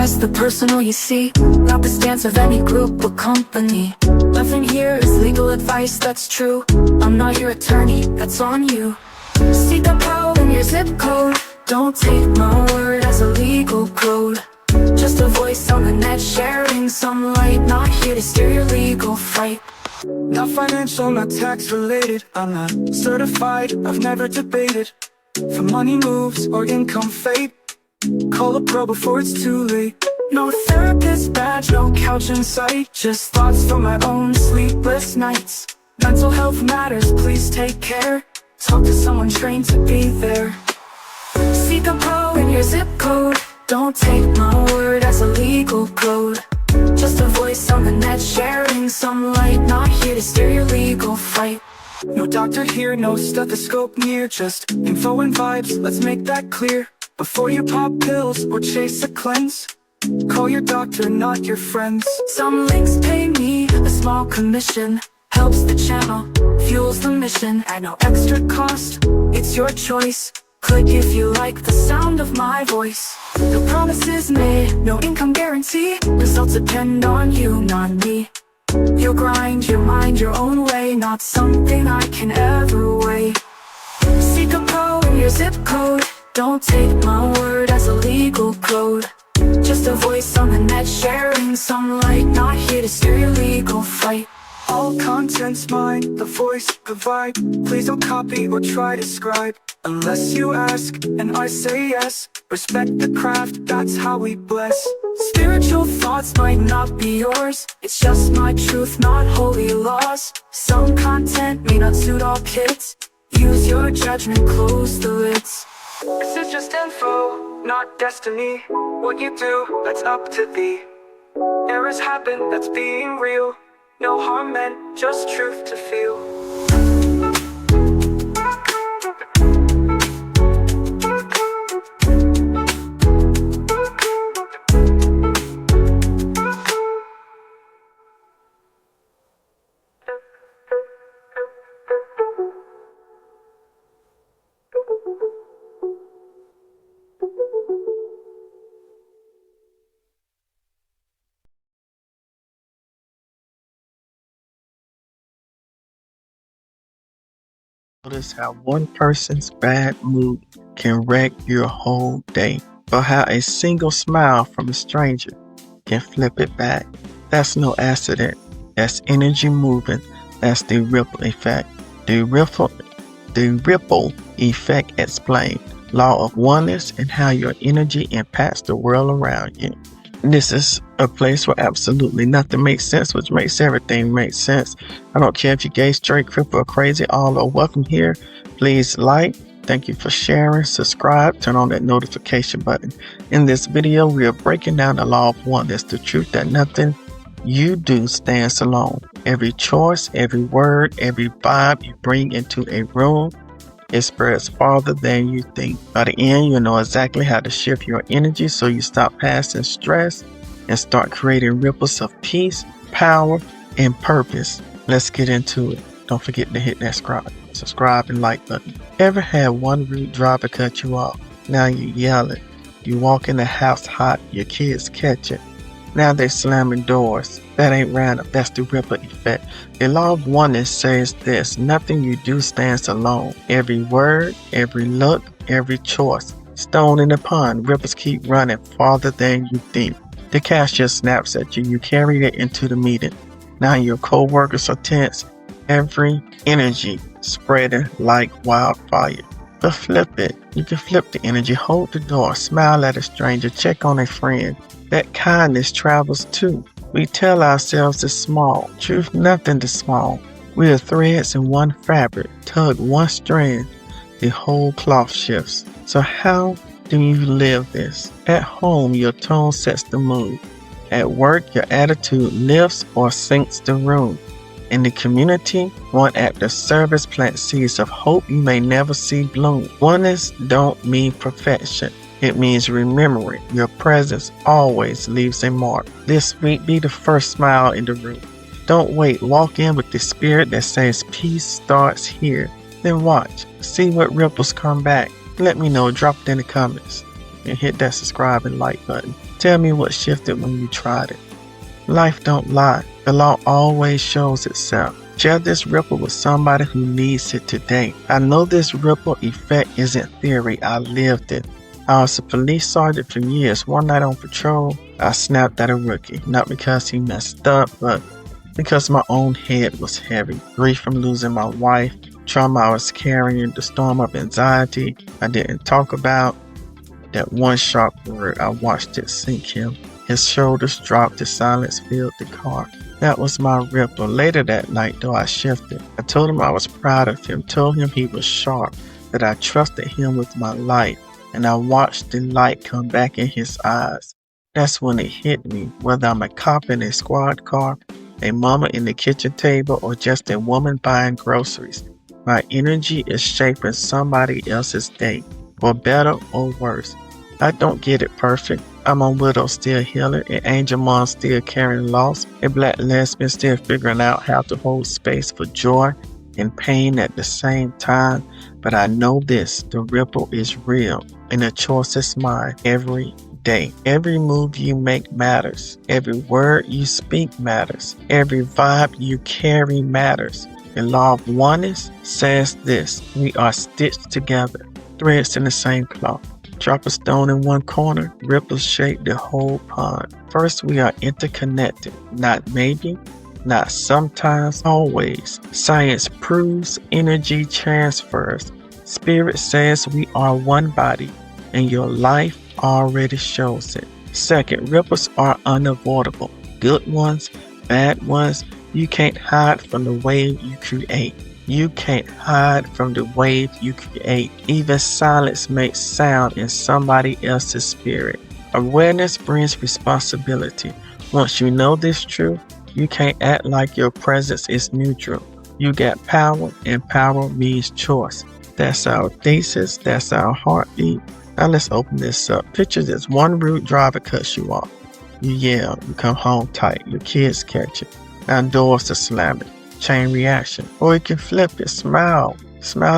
as the personal you see, not the stance of any group or company. Nothing here is legal advice, that's true. I'm not your attorney, that's on you. Seek the power in your zip code. Don't take my word as a legal code. Just a voice on the net sharing some light, not here to steer your legal fight. Not financial, not tax related. I'm not certified, I've never debated. For money moves or income fate, call a pro before it's too late. No therapist badge, no couch in sight. Just thoughts from my own sleepless nights. Mental health matters, please take care. Talk to someone trained to be there. Seek a pro in your zip code. Don't take my word as a legal code. Just a voice on the net sharing some light, not here to steer your legal fight. No doctor here, no stethoscope near. Just info and vibes, let's make that clear. Before you pop pills or chase a cleanse, call your doctor, not your friends. Some links pay me a small commission. Helps the channel, fuels the mission. At no extra cost, it's your choice. Click if you like the sound of my voice. No promises made, no income guarantee. Results depend on you, not me. You'll grind your mind your own way, not something I can ever weigh. Seek a pro in your zip code. Don't take my word as a legal code. Just a voice on the net sharing some light, not here to steer your legal fight. All content's mine, the voice, the vibe. Please don't copy or try to scribe. Unless you ask, and I say yes. Respect the craft, that's how we bless. Spiritual thoughts might not be yours. It's just my truth, not holy laws. Some content may not suit all kids. Use your judgment, close the lids. This is just info, not destiny. What you do, that's up to thee. Errors happen, that's being real. No harm meant, just truth to feel. Notice how one person's bad mood can wreck your whole day, or how a single smile from a stranger can flip it back. That's no accident. That's energy moving. That's the ripple effect. The ripple effect explained. Law of Oneness and how your energy impacts the world around you. This is a place where absolutely nothing makes sense, which makes everything make sense. I don't care if you're gay, straight, cripple, or crazy, all are welcome here. Please like, thank you for sharing, subscribe, turn on that notification button. In this video, we are breaking down the law of oneness, the truth that nothing you do stands alone. Every choice, every word, every vibe you bring into a room, it spreads farther than you think. By the end, you'll know exactly how to shift your energy so you stop passing stress and start creating ripples of peace, power, and purpose. Let's get into it. Don't forget to hit that subscribe and like button. Ever had one rude driver cut you off? Now you yelling. You walk in the house hot, your kids catch it. Now they're slamming doors. That ain't random, that's the ripple effect. The law of oneness says this: nothing you do stands alone. Every word, every look, every choice. Stone in the pond, ripples keep running farther than you think. The cashier snaps at you, you carry it into the meeting. Now your co-workers are tense. Every energy spreading like wildfire. But flip it. You can flip the energy, hold the door, smile at a stranger, check on a friend. That kindness travels too. We tell ourselves it's small. Truth, nothing is small. We are threads in one fabric. Tug one strand, the whole cloth shifts. So how do you live this? At home, your tone sets the mood. At work, your attitude lifts or sinks the room. In the community, one act of service plants seeds of hope you may never see bloom. Oneness don't mean perfection. It means remembering your presence always leaves a mark. This week, be the first smile in the room. Don't wait. Walk in with the spirit that says peace starts here. Then watch. See what ripples come back. Let me know. Drop it in the comments. And hit that subscribe and like button. Tell me what shifted when you tried it. Life don't lie. The law always shows itself. Share this ripple with somebody who needs it today. I know this ripple effect isn't theory. I lived it. I was a police sergeant for years. One night on patrol, I snapped at a rookie. Not because he messed up, but because my own head was heavy. Grief from losing my wife, trauma I was carrying, the storm of anxiety I didn't talk about. That one sharp word, I watched it sink him. His shoulders dropped, his silence filled the car. That was my ripple. Later that night, though, I shifted. I told him I was proud of him, told him he was sharp, that I trusted him with my life, and I watched the light come back in his eyes. That's when it hit me, whether I'm a cop in a squad car, a mama in the kitchen table, or just a woman buying groceries. My energy is shaping somebody else's day, for better or worse. I don't get it perfect. I'm a widow still healing, an angel mom still carrying loss, a black lesbian still figuring out how to hold space for joy and pain at the same time. But I know this, the ripple is real, and the choice is mine every day. Every move you make matters. Every word you speak matters. Every vibe you carry matters. The law of oneness says this: we are stitched together, threads in the same cloth. Drop a stone in one corner, ripples shape the whole pond. First, we are interconnected, not maybe, not sometimes, always. Science proves energy transfers. Spirit says we are one body, and your life already shows it. Second, ripples are unavoidable. Good ones, bad ones, you can't hide from the wave you create. You can't hide from the wave you create. Even silence makes sound in somebody else's spirit. Awareness brings responsibility. Once you know this truth, you can't act like your presence is neutral. You got power, and power means choice. That's our thesis. That's our heartbeat. Now let's open this up. Picture this: one rude driver cuts you off. You yell, you come home tight, your kids catch it. Now doors are slamming. Chain reaction. Or you can flip it, smile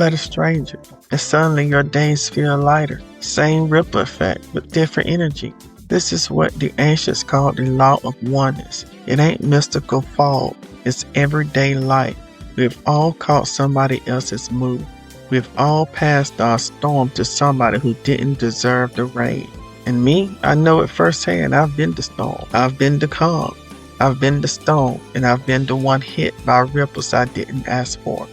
at a stranger, and suddenly your days feel lighter. Same ripple effect with different energy. This is what the ancients call the law of oneness. It ain't mystical fog, it's everyday life. We've all caught somebody else's move. We've all passed our storm to somebody who didn't deserve the rain. And me, I know it firsthand. I've been the storm, I've been the calm, I've been the stone, and I've been the one hit by ripples I didn't ask for.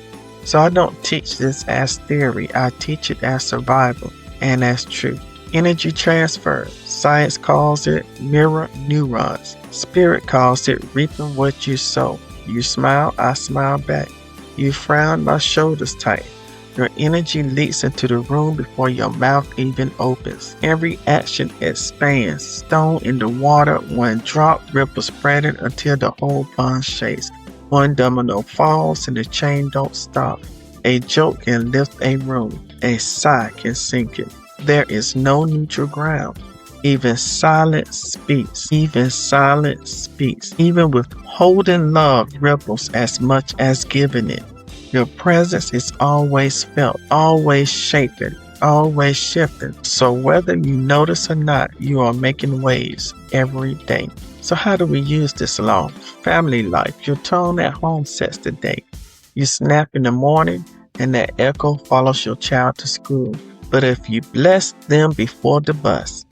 So I don't teach this as theory, I teach it as survival and as truth. Energy transfer. Science calls it mirror neurons. Spirit calls it reaping what you sow. You smile, I smile back. You frown, my shoulders tighten. Your energy leaks into the room before your mouth even opens. Every action expands. Stone in the water, one drop, ripple spreading until the whole pond shakes. One domino falls and the chain don't stop. A joke can lift a room. A sigh can sink it. There is no neutral ground. Even silence speaks. Even silence speaks. Even withholding love ripples as much as giving it. Your presence is always felt, always shaping, always shifting. So whether you notice or not, you are making waves every day. So how do we use this law? Family life. Your tone at home sets the day. You snap in the morning and that echo follows your child to school. But if you bless them before the bus,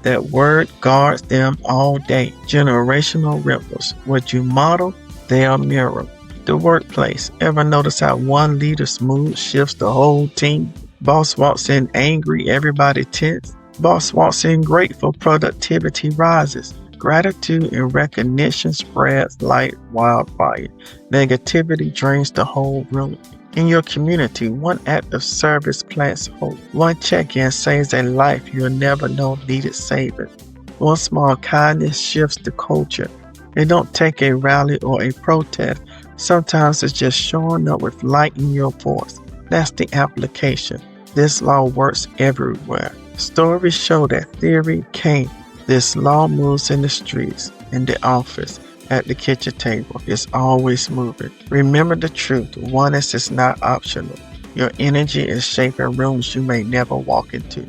that word guards them all day. Generational ripples. What you model, they'll mirror. The workplace. Ever notice how one leader's mood shifts the whole team? Boss walks in angry, everybody tense. Boss walks in grateful, productivity rises. Gratitude and recognition spreads like wildfire. Negativity drains the whole room. In your community, one act of service plants hope. One check-in saves a life you'll never know needed saving. One small kindness shifts the culture. It don't take a rally or a protest. Sometimes it's just showing up with light in your voice. That's the application. This law works everywhere. Stories show that theory can't. This law moves in the streets, in the office, at the kitchen table. It's always moving. Remember the truth. Oneness is not optional. Your energy is shaping rooms you may never walk into.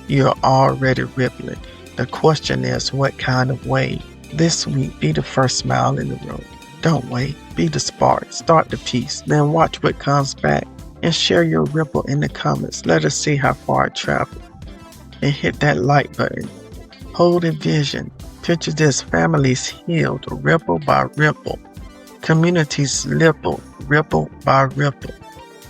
You're already rippling. The question is, what kind of wave? This week, be the first smile in the room. Don't wait. Be the spark. Start the piece. Then watch what comes back. And share your ripple in the comments. Let us see how far it traveled. And hit that like button. Hold a vision. Picture this: families healed ripple by ripple. Communities ripple by ripple.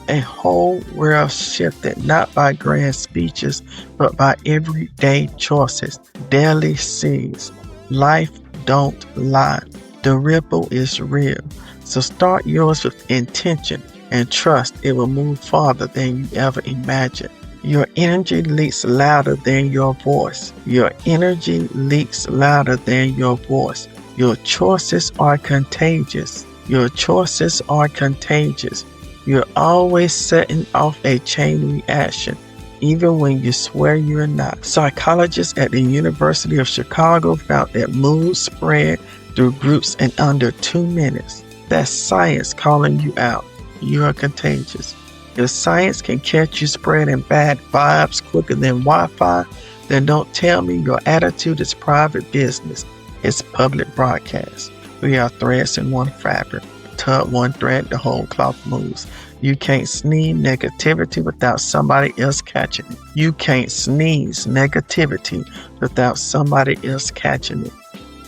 A whole world shifted not by grand speeches, but by everyday choices, daily seeds. Life don't lie. The ripple is real. So start yours with intention and trust it will move farther than you ever imagined. Your energy leaks louder than your voice. Your energy leaks louder than your voice. Your choices are contagious. Your choices are contagious. You're always setting off a chain reaction, even when you swear you're not. Psychologists at the University of Chicago found that moods spread through groups in under 2 minutes. That's science calling you out. You are contagious. If science can catch you spreading bad vibes quicker than Wi-Fi, then don't tell me your attitude is private business. It's public broadcast. We are threads in one fabric. Tug one thread, the whole cloth moves. You can't sneeze negativity without somebody else catching it. You can't sneeze negativity without somebody else catching it.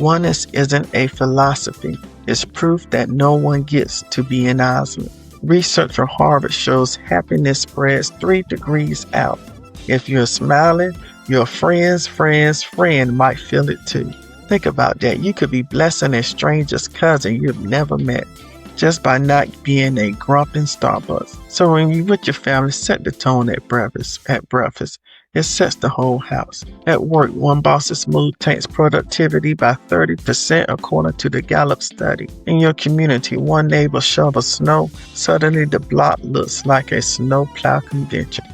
Oneness isn't a philosophy. It's proof that no one gets to be an island. Research from Harvard shows happiness spreads 3 degrees out. If you're smiling, your friend's friend might feel it too. Think about that. You could be blessing a stranger's cousin you've never met just by not being a grump in Starbucks. So when you're with your family, set the tone at breakfast. It sets the whole house. At work, one boss's mood takes productivity by 30% according to the Gallup study. In your community, one neighbor shovels snow. Suddenly the block looks like a snowplow convention.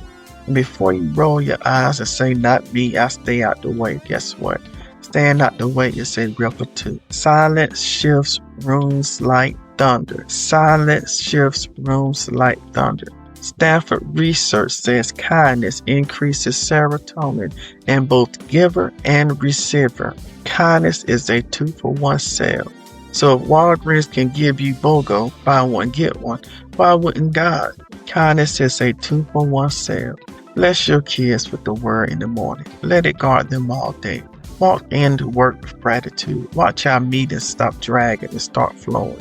And before you roll your eyes and say, "Not me, I stay out the way," guess what? Staying out the way is a ripple too. Silence shifts rooms like thunder. Silence shifts rooms like thunder. Stanford research says kindness increases serotonin in both giver and receiver. Kindness is a 2-for-1 sale. So if Walgreens can give you BOGO, buy one, get one, why wouldn't God? Kindness is a 2-for-1 sale. Bless your kids with the word in the morning. Let it guard them all day. Walk into work with gratitude. Watch our meetings stop dragging and start flowing.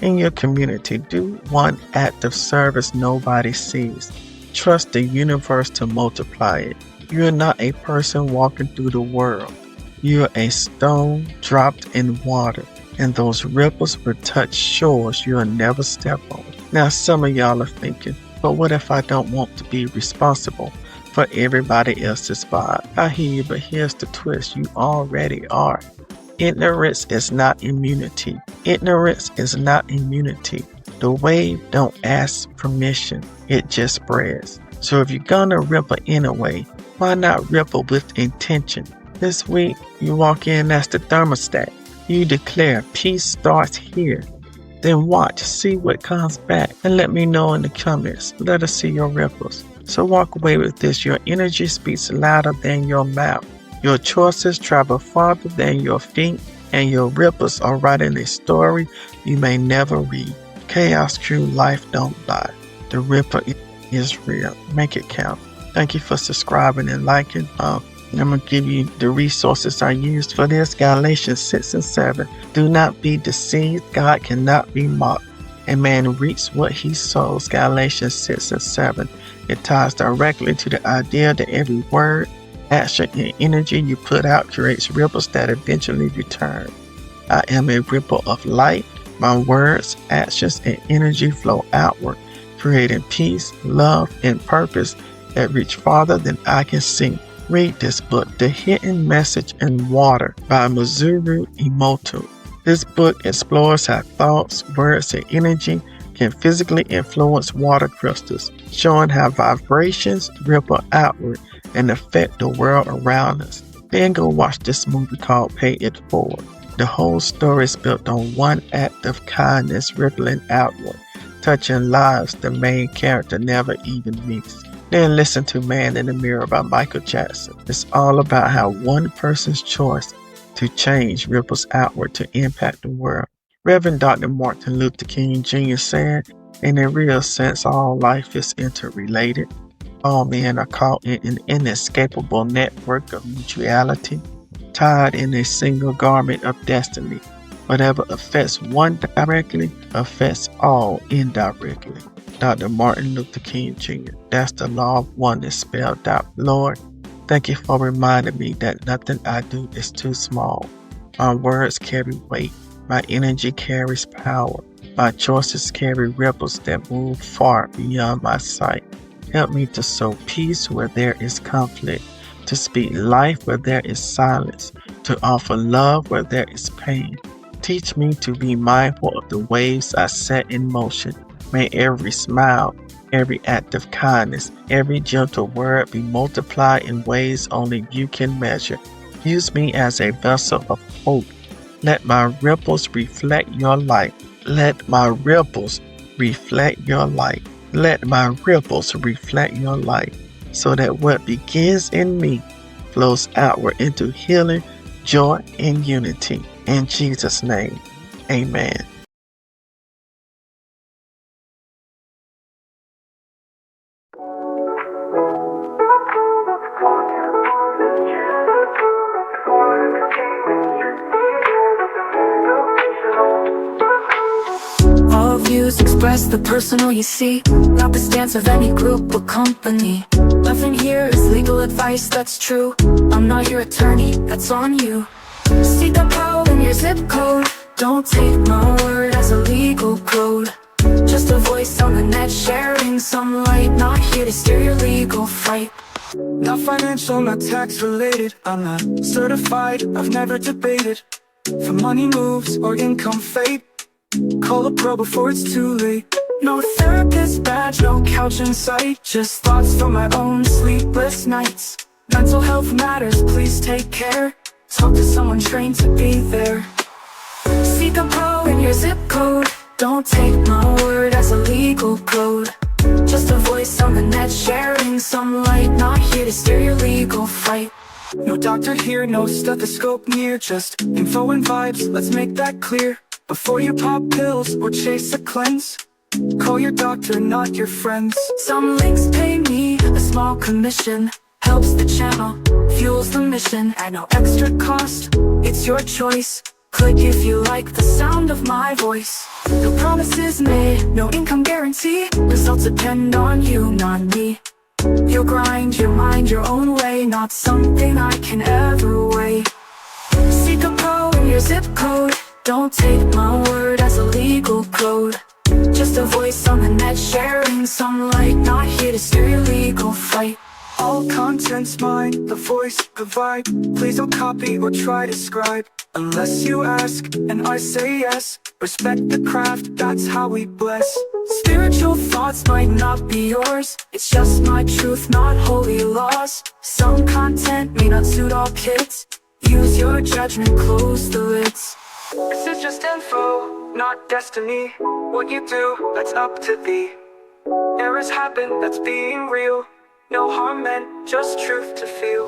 In your community, do one act of service nobody sees. Trust the universe to multiply it. You're not a person walking through the world. You're a stone dropped in water, and those ripples will touch shores you'll never step on. Now, some of y'all are thinking, but what if I don't want to be responsible for everybody else's vibe? I hear you, but here's the twist. You already are. Ignorance is not immunity. Ignorance is not immunity. The wave don't ask permission. It just spreads. So if you're gonna ripple anyway, why not ripple with intention? This week, you walk in as the thermostat. You declare peace starts here. Then watch, see what comes back, and let me know in the comments. Let us see your ripples. So walk away with this. Your energy speaks louder than your mouth. Your choices travel farther than your feet, and your ripples are writing a story you may never read. Chaos Crew, life don't lie. The ripple is real. Make it count. Thank you for subscribing and liking. I'm going to give you the resources I used for this. Galatians 6 and 7. Do not be deceived. God cannot be mocked. A man reaps what he sows. Galatians 6 and 7. It ties directly to the idea that every word, action, and energy you put out creates ripples that eventually return. I am a ripple of light. My words, actions, and energy flow outward, creating peace, love, and purpose that reach farther than I can see. Read this book, The Hidden Message in Water by Mizuru Emoto. This book explores how thoughts, words, and energy can physically influence water crystals, showing how vibrations ripple outward and affect the world around us. Then go watch this movie called Pay It Forward. The whole story is built on one act of kindness rippling outward, touching lives the main character never even meets. Then listen to Man in the Mirror by Michael Jackson. It's all about how one person's choice to change ripples outward to impact the world. Reverend Dr. Martin Luther King Jr. said, in a real sense, all life is interrelated. All men are caught in an inescapable network of mutuality, tied in a single garment of destiny. Whatever affects one directly affects all indirectly. Dr. Martin Luther King Jr. That's the law of oneness spelled out. Lord, thank you for reminding me that nothing I do is too small. My words carry weight. My energy carries power. My choices carry ripples that move far beyond my sight. Help me to sow peace where there is conflict, to speak life where there is silence, to offer love where there is pain. Teach me to be mindful of the waves I set in motion. May every smile, every act of kindness, every gentle word be multiplied in ways only you can measure. Use me as a vessel of hope. Let my ripples reflect your light. Let my ripples reflect your light. Let my ripples reflect your light, so that what begins in me flows outward into healing, joy, and unity. In Jesus' name, amen. All views express the personal you see, not the stance of any group or company. Nothing here is legal advice, that's true. I'm not your attorney, that's on you. Seek the power in your zip code. Don't take my word as a legal code. Just a voice on the net sharing some light. Not here to steer your legal fight. Not financial, not tax related. I'm not certified, I've never debated. For money moves or income fate, call a pro before it's too late. No therapist badge, no couch in sight. Just thoughts from my own sleepless nights. Mental health matters, please take care. Talk to someone trained to be there. Seek a pro in your zip code. Don't take my word as a legal code. Just a voice on the net sharing some light. Not here to steer your legal fight. No doctor here, no stethoscope near. Just info and vibes, let's make that clear. Before you pop pills or chase a cleanse, call your doctor, not your friends. Some links pay me a small commission. Helps the channel, fuels the mission. At no extra cost, it's your choice. Click if you like the sound of my voice. No promises made, no income guarantee. Results depend on you, not me. You'll grind your mind your own way, not something I can ever weigh. Seek a pro in your zip code. Don't take my word as a legal code. Just a voice on the net sharing some light. Not here to steer your legal fight. All content's mine, the voice, the vibe. Please don't copy or try to scribe, unless you ask and I say yes. Respect the craft, that's how we bless. Spiritual thoughts might not be yours. It's just my truth, not holy laws. Some content may not suit all kids. Use your judgment, close the lids. This is just info, not destiny. What you do, that's up to thee. Errors happen, that's being real. No harm meant, just truth to feel.